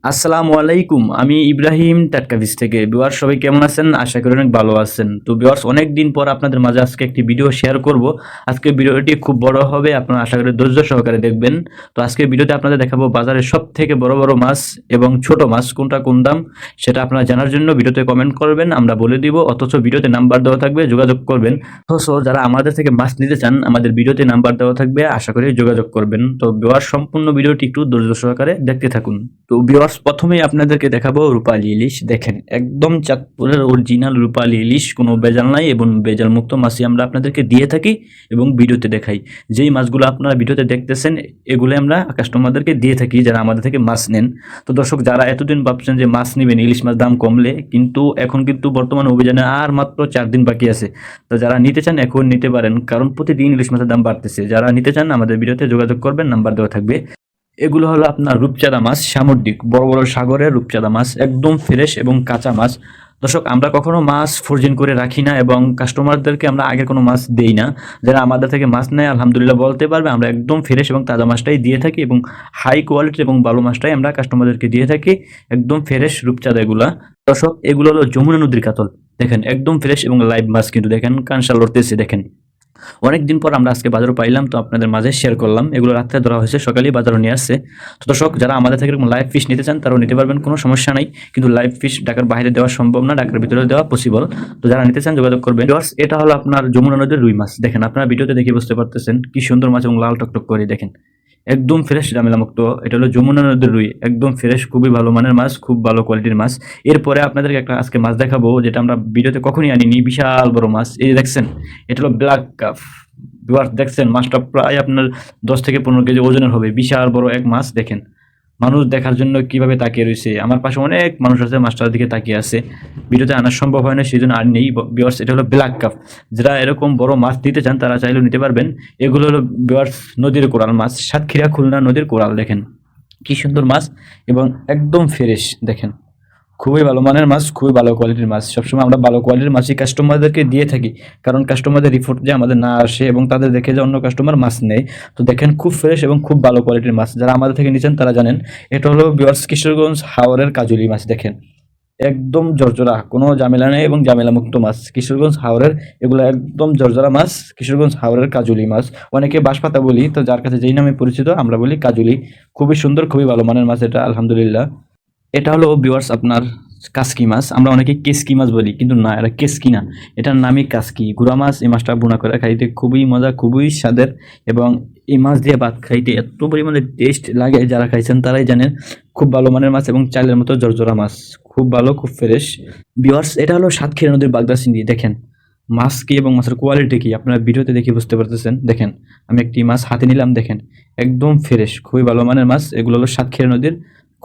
আসসালামু আলাইকুম। আমি ইব্রাহিম টাটকাভিস থেকে। ভিউয়ার্স সবাই কেমন আছেন? আশা করি অনেক ভালো আছেন। তো ভিউয়ার্স অনেক দিন পর আপনাদের মাঝে আজকে একটি ভিডিও শেয়ার করব। আজকে ভিডিওটি খুব বড় হবে, আপনারা আশা করি ধৈর্য সহকারে দেখবেন। তো আজকের ভিডিওতে আপনাদের দেখাবো বাজারের সবথেকে বড় বড় মাছ এবং ছোট মাছ কোনটা কোন দাম সেটা আপনারা জানার জন্য ভিডিওতে কমেন্ট করবেন, আমরা বলে দিব। অথচ ভিডিওতে নাম্বার দেওয়া থাকবে, যোগাযোগ করবেন। অথচ যারা আমাদের থেকে মাছ নিতে চান আমাদের ভিডিওতে নাম্বার দেওয়া থাকবে, আশা করি যোগাযোগ করবেন। তো ভিউয়ার্স সম্পূর্ণ ভিডিওটি একটু ধৈর্য সহকারে দেখতে থাকুন। তো ভিউয়ার্স প্রথমেই আপনাদেরকে দেখাবো রূপালী ইলিশ। দেখেন একদম চাঁদপুরের অরিজিনাল রূপালী ইলিশ, কোনো ভেজাল নাই এবং ভেজাল মুক্ত মাছই আমরা আপনাদেরকে দিয়ে থাকি এবং ভিডিওতে দেখাই। যেই মাছগুলো আপনারা ভিডিওতে দেখতেছেন এগুলো আমরা কাস্টমারদেরকে দিয়ে থাকি যারা আমাদের থেকে মাছ নেন। তো দর্শক, যারা এতদিন ভাবছেন যে মাছ নেবেন ইলিশ মাছ দাম কমলে, কিন্তু এখন কিন্তু বর্তমানে অভিযানে আর মাত্র 4 দিন বাকি আছে। তো যারা নিতে চান এখন নিতে পারেন, কারণ প্রতিদিন ইলিশ মাছের দাম বাড়তেছে। যারা নিতে চান আমাদের ভিডিওতে যোগাযোগ করবেন, নাম্বার দেওয়া থাকবে। এগুলো হলো আপনার রূপচাঁদা মাছ, সামুদ্রিক বড় বড় সাগরের রূপচাঁদা মাছ, একদম ফ্রেশ এবং কাঁচা মাছ। দর্শক, আমরা কখনো মাছ ফ্রোজেন করে রাখি না এবং কাস্টমারদেরকে আমরা আগে কোনো মাছ দেই না। যারা আমাদের থেকে মাছ নেয় আলহামদুলিল্লাহ বলতে পারবে আমরা একদম ফ্রেশ এবং তাজা মাছটাই দিয়ে থাকি এবং হাই কোয়ালিটি এবং ভালো মাছটাই আমরা কাস্টমারদেরকে দিয়ে থাকি, একদম ফ্রেশ রূপচাঁদা এগুলা। দর্শক, এগুলো হলো যমুনা নদীর কাতল। দেখেন একদম ফ্রেশ এবং লাইভ মাছ, কিন্তু দেখেন কানসা লড়তেছে। দেখেন অনেকদিন পর আমরা আজকে বাজারও পাইলাম, তো আপনাদের মাঝে শেয়ার করলাম। এগুলো রাত্রে ধরা হয়েছে, সকালেই বাজারও নিয়ে আসছে। তো দর্শক, যারা আমাদের থেকে এরকম লাইভ ফিশ নিতে চান তারাও নিতে পারবেন, কোনো সমস্যা নাই। কিন্তু লাইভ ফিশ ঢাকার বাইরে দেওয়া সম্ভব না, ঢাকার ভিতরে দেওয়া পসিবল। তো যারা নিতে চান যোগাযোগ করবেন। ভিউয়ার্স, এটা হলো আপনার যমুনা নদীর রুই মাছ। দেখেন আপনারা ভিডিওতে দেখে বুঝতে পারতেছেন কি সুন্দর মাছ এবং লাল টকটক করে। দেখেন একদম ফ্রেশ ঝামেলা মুক্ত। এটা হলো যমুনা নদীর রুই, একদম ফ্রেশ, খুবই ভালো মানের মাছ, খুব ভালো কোয়ালিটির মাছ। এরপরে আপনাদেরকে একটা আজকে মাছ দেখাবো যেটা আমরা ভিডিওতে কখনই আনিনি, বিশাল বড় মাছ। এই যে দেখছেন, এটা হলো ব্ল্যাক কাপ। ভিউয়ার্স দেখছেন মাছটা প্রায় আপনার 10 থেকে 15 কেজি ওজনের হবে, বিশাল বড় এক মাছ। দেখেন মানুষ দেখার জন্য কিভাবে তাকিয়ে রয়েছে। আমার পাশে অনেক মানুষ আছে মাছটার দিকে তাকিয়ে আছে। ভিডিওতে আনা সম্ভব হয় না, সেই জন্য আর নেই। ভিউয়ার্স, এটা হলো ব্ল্যাক কাপ। যারা এরকম বড় মাছ দিতে চান তারা চাইলেও নিতে পারবেন। এগুলো হলো ভিউয়ার্স নদীর কোরাল মাছ, সাতক্ষীরা খুলনা নদীর কোরাল। দেখেন কি সুন্দর মাছ এবং একদম ফ্রেশ। দেখেন খুবই ভালো মানের মাছ, খুবই ভালো কোয়ালিটির মাছ। সবসময় আমরা ভালো কোয়ালিটির মাছই কাস্টমারদেরকে দিয়ে থাকি, কারণ কাস্টমারদের রিপোর্ট যে আমাদের না আসে এবং তাদের দেখে যে অন্য কাস্টমার মাছ নেয়। তো দেখেন খুব ফ্রেশ এবং খুব ভালো কোয়ালিটির মাছ। যারা আমাদের থেকে নিচ্ছেন তারা জানেন। এটা হলো ভিউয়ার্স কিশোরগঞ্জ হাওরের কাজুলি মাছ। দেখেন একদম জর্জরা, কোনো ঝামেলা নেই এবং ঝামেলা মুক্ত মাছ। কিশোরগঞ্জ হাওরের এগুলো একদম জর্জরা মাছ, কিশোরগঞ্জ হাওরের কাজুলি মাছ। অনেকে বাঁশপাতা বলি, তো যার কাছে যেই নামে পরিচিত আমরা বলি কাজুলি। খুবই সুন্দর, খুবই ভালো মানের মাছ এটা, আলহামদুলিল্লাহ। এটা হলো ভিউয়ার্স আপনার কাসকি মাছ। আমরা অনেকে কেসকি মাছ বলি, কিন্তু না, এটা কেসকি না, এটার নামই কাসকি। গুড়া মাছ। এই মাছটা ভুনা করে খাইতে খুবই মজা, খুবই স্বাদের এবং এই মাছ দিয়ে ভাত খাইতে এত পরিমাণে টেস্ট লাগে, যারা খাইছেন তারাই জানেন। খুব ভালো মানের মাছ এবং চালের মতো জর্জরা মাছ, খুব ভালো, খুব ফ্রেশ। ভিউয়ার্স, এটা হলো সাতক্ষীরা নদীর বাগদা চিংড়ি। দেখেন মাছ কি এবং মাছের কোয়ালিটি কি আপনারা ভিডিওতে দেখে বুঝতে পারতেছেন। দেখেন আমি একটি মাছ হাতে নিলাম, দেখেন একদম ফ্রেশ, খুবই ভালো মানের মাছ। এগুলো হলো সাতক্ষীরা নদীর,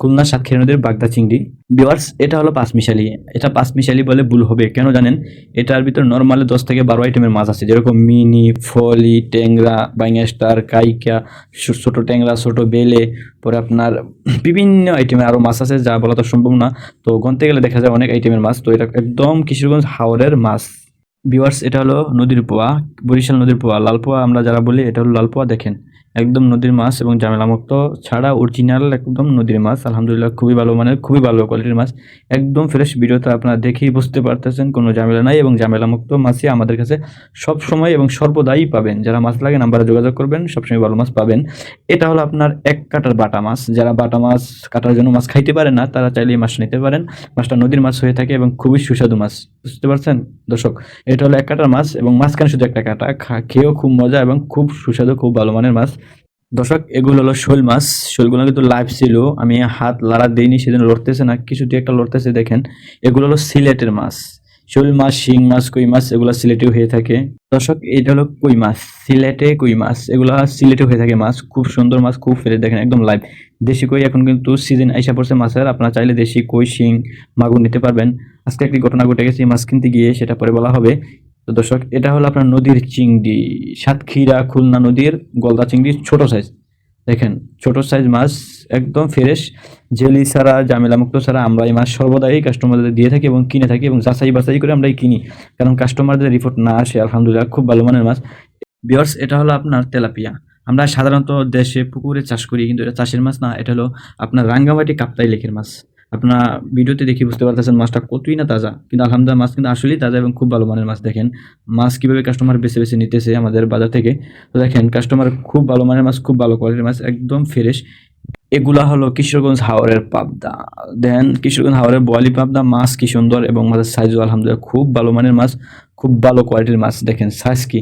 খুলনা সাতক্ষীরা নদীর বাগদা চিংড়ি। ভিউয়ার্স, এটা হলো পাঁচমিশালি। এটা পাঁচমিশালি বলে ভুল হবে, কেন জানেন? এটার ভিতর নর্মালি 10 থেকে 12 আইটেমের মাছ আছে, যেরকম মিনি, ফলি, ট্যাংরা, বাইঙ্গাস্টার, কাইকা, ছোট ট্যাংরা, ছোট বেলে, পরে আপনার বিভিন্ন আইটেমের আরও মাছ আছে যা বলা তো সম্ভব না। তো গনতে গেলে দেখা যায় অনেক আইটেমের মাছ। তো এটা একদম কিশোরগঞ্জ হাওরের মাছ। ভিউয়ার্স, এটা হলো নদীর পোয়া, বরিশাল নদীর পোয়া, লাল পোয়া আমরা যারা বলি, এটা হলো লাল পোয়া। দেখেন একদম নদীর মাছ এবং ঝামেলামুক্ত ছাড়া অরিজিনাল একদম নদীর মাছ। আলহামদুলিল্লাহ খুবই ভালো মানের, খুবই ভালো কোয়ালিটির মাছ, একদম ফ্রেশ। ভিডিওতে আপনারা দেখেই বুঝতে পারতেছেন কোনো ঝামেলা নাই এবং ঝামেলামুক্ত মাছই আমাদের কাছে সব সময় এবং সর্বদাই পাবেন। যারা মাছ লাগে নাম্বারে যোগাযোগ করবেন, সবসময় ভালো মাছ পাবেন। এটা হলো আপনার এক কাটার বাটা মাছ। যারা বাটা মাছ কাটার জন্য মাছ খাইতে পারেন না তারা চাইলে এই মাছ নিতে পারেন। মাছটা নদীর মাছ হয়ে থাকে এবং খুবই সুস্বাদু মাছ, বুঝতে পারছেন দর্শক? এটা হলো এক কাটার মাছ এবং মাঝখানে শুধু একটা কাটা, খেয়েও খুব মজা এবং খুব সুস্বাদু, খুব ভালো মানের মাছ। দর্শক, এগুলো হলো শোল মাছ। শোলগুলো কিন্তু লাইভ ছিল, আমি হাত লাড়া দিইনি সেজন্য লড়তেছে না, কিছু দিয়ে একটা লড়তেছে। দেখেন এগুলো হলো সিলেটের মাছ। শোল মাছ, শিং মাছ, কই মাছ এগুলো সিলেটেও হয়ে থাকে। দর্শক, এটা হলো কই মাছ, সিলেটে কই মাছ, এগুলো সিলেটে হয়ে থাকে মাছ। খুব সুন্দর মাছ, খুব ফ্রেশ। দেখেন একদম লাইভ দেশি কই। এখন কিন্তু সিজন আইসা পড়ছে মাছের, আপনারা চাইলে দেশি কই, শিং, মাগুর নিতে পারবেন। আজকে একটি ঘটনা ঘটে গেছে মাছ কিনতে গিয়ে, সেটা পরে বলা হবে। তো দর্শক, এটা হলো আপনার নদীর চিংড়ি, সাতক্ষীরা খুলনা নদীর গলদা চিংড়ি, ছোট সাইজ। দেখেন ছোট সাইজ মাছ, একদম ফ্রেশ, জেলি ছাড়া, ঝামেলা মুক্ত ছাড়া আমরা এই মাছ সর্বদাই কাস্টমারদের দিয়ে থাকি এবং কিনে থাকি এবং যাচাই বাছাই করে আমরাই কিনি, কারণ কাস্টমারদের রিপোর্ট না আসে। আলহামদুলিল্লাহ খুব ভালো মানের মাছ। ভিউয়ার্স, এটা হলো আপনার তেলাপিয়া। আমরা সাধারণত দেশে পুকুরে চাষ করি, কিন্তু এটা চাষের মাছ না, এটা হলো আপনার রাঙ্গামাটি কাপ্তাই লেকের মাছ। আপনারা ভিডিওতে দেখে বুঝতে পারতেছেন মাছটা কতই না তাজা, কিন্তু আলহামদুলিল্লাহ মাছ কিন্তু আসলেই তাজা এবং খুব ভালো মানের মাছ। দেখেন মাছ কীভাবে কাস্টমার বেছে বেছে নিতেছে আমাদের বাজার থেকে। তো দেখেন কাস্টমার খুব ভালো মানের মাছ, খুব ভালো কোয়ালিটির মাছ, একদম ফ্রেশ। এগুলা হলো কিশোরগঞ্জ হাওরের পাবদা। দেন কিশোরগঞ্জ হাওরের বোয়ালি পাবদা মাছ কি সুন্দর, এবং মাছের সাইজও আলহামদুলিল্লাহ খুব ভালো মানের মাছ, খুব ভালো কোয়ালিটির মাছ। দেখেন সাইজ কি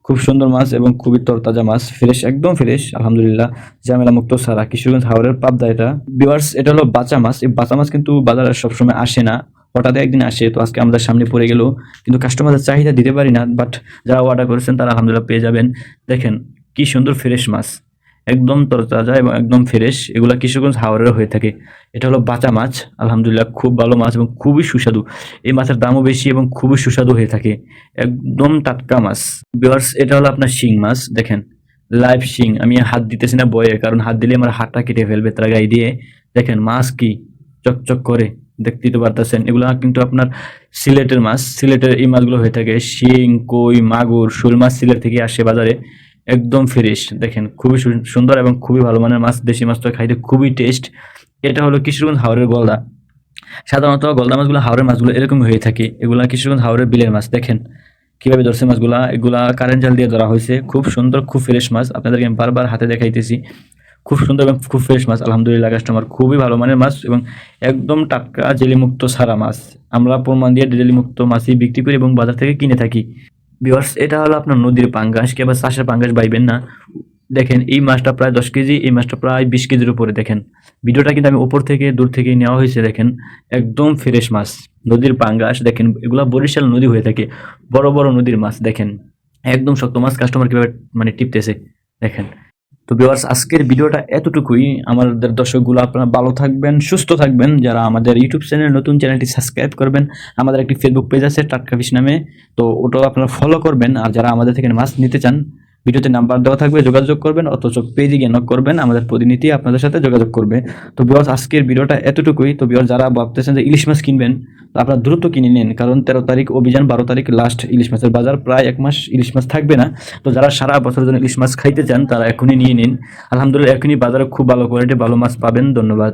খুব সুন্দর মাছ এবং খুবই তরতাজা মাছ, ফ্রেশ, একদম ফ্রেশ আলহামদুলিল্লাহ, ঝামেলা মুক্ত সারা কিশোরগঞ্জ হাওরের পাবদা এটা। ভিউয়ার্স এটা হলো বাচা মাছ। এই বাচা মাছ কিন্তু বাজারে সবসময় আসে না, হঠাৎ একদিন আসে। তো আজকে আমাদের সামনে পড়ে গেল, কিন্তু কাস্টমারদের চাহিদা দিতে পারি না, বাট যারা অর্ডার করেছেন তারা আলহামদুলিল্লাহ পেয়ে যাবেন। দেখেন কি সুন্দর ফ্রেশ মাছ, একদম তরতাজা এবং একদম ফ্রেশ। এগুলা কিশোরগঞ্জ হাওরের হয়ে থাকে। এটা হলো বাচা মাছ, আলহামদুলিল্লাহ খুব ভালো মাছ এবং খুবই সুস্বাদু। এই মাছের দামও বেশি এবং খুবই সুস্বাদু হয়ে থাকে, একদম টাটকা মাছ। ভিউয়ার্স এটা হলো আপনার শিং মাছ। দেখেন লাইভ শিং, আমি হাত দিতেছি না বয়ে, কারণ হাত দিলে আমার হাতটা কেটে ফেলবে তারা গায়ে দিয়ে। দেখেন মাছ কি চকচক করে, দেখতেই তো পারতেছেন। এগুলা কিন্তু আপনার সিলেটের মাছ, সিলেটের এই মাছগুলো হয়ে থাকে। শিং, কই, মাগুর, শোল মাছ সিলেট থেকে আসে বাজারে, একদম ফ্রেশ। দেখেন খুবই সুন্দর এবং খুবই ভালো মানের মাছ। দেশি মাছটা খাইতে খুবই টেস্ট। এটা হলো কিশোরগঞ্জ হাওরের গলদা। সাধারণত গলদা মাছগুলো হাওরের মাছগুলো এরকম হয়ে থাকে। এগুলা কিশোরগঞ্জ হাওরের বিলের মাছ। দেখেন কিভাবে ধরছে মাছগুলা, এগুলা কারেন্ট জাল দিয়ে ধরা হয়েছে। খুব সুন্দর, খুব ফ্রেশ মাছ, আপনাদেরকে আমি বারবার হাতে দেখাইতেছি। খুব সুন্দর এবং খুব ফ্রেশ মাছ আলহামদুলিল্লাহ। কাস্টমার খুবই ভালো মানের মাছ এবং একদম টাটকা জেলিমুক্ত সারা মাছ। আমরা প্রমাণ দিয়ে জেলিমুক্ত মাছই বিক্রি করি এবং বাজার থেকে কিনে থাকি। ভিউয়ার্স এটা হলো আপনার নদীর পাঙ্গাস, কি আবার চাষের পাঙ্গাস বাইবেন না। দেখেন এই মাছটা প্রায় 10 কেজি, এই মাছটা প্রায় 20 কেজির উপরে। দেখেন ভিডিওটা কিন্তু আমি উপর থেকে দূর থেকে নেওয়া হয়েছে। দেখেন একদম ফ্রেশ মাছ, নদীর পাঙ্গাস। দেখেন এগুলা বরিশাল নদী হয়ে থাকে, বড় বড় নদীর মাছ। দেখেন একদম শক্ত মাছ, কাস্টমার কিভাবে মানে টিপতেছে দেখেন। তো ভিউয়ার্স আজকের ভিডিওটা এতটুকুই। আমাদের দর্শকগুলো আপনারা ভালো থাকবেন, সুস্থ থাকবেন। যারা আমাদের ইউটিউব চ্যানেল নতুন, চ্যানেলটি সাবস্ক্রাইব করবেন। আমাদের একটি ফেসবুক পেজ আছে টাটকা ফিশ নামে, তো ওটাও আপনারা ফলো করবেন। আর যারা আমাদের থেকে মাছ নিতে চান, ভিডিওতে নাম্বার দেওয়া থাকবে, যোগাযোগ করবেন, অথচ পেজে গিয়ে নক করবেন, আমাদের প্রতিনিধি আপনাদের সাথে যোগাযোগ করবে। তো ভিউয়ার্স আজকের ভিডিওটা এতটুকুই। তো ভিউয়ার্স যারা ভাবতেছেন যে ইলিশ মাছ কিনবেন, তো আপনারা দ্রুত কিনে নিন, কারণ 13 তারিখ অভিযান, 12 তারিখ লাস্ট ইলিশ মাছের বাজার। প্রায় 1 মাস ইলিশ মাছ থাকবে না। তো যারা সারা বছরের জন্য ইলিশ মাছ খাইতে চান তারা এখনই নিয়ে নিন। আলহামদুলিল্লাহ এখনই বাজারে খুব ভালো কোয়ালিটি ভালো মাছ পাবেন। ধন্যবাদ।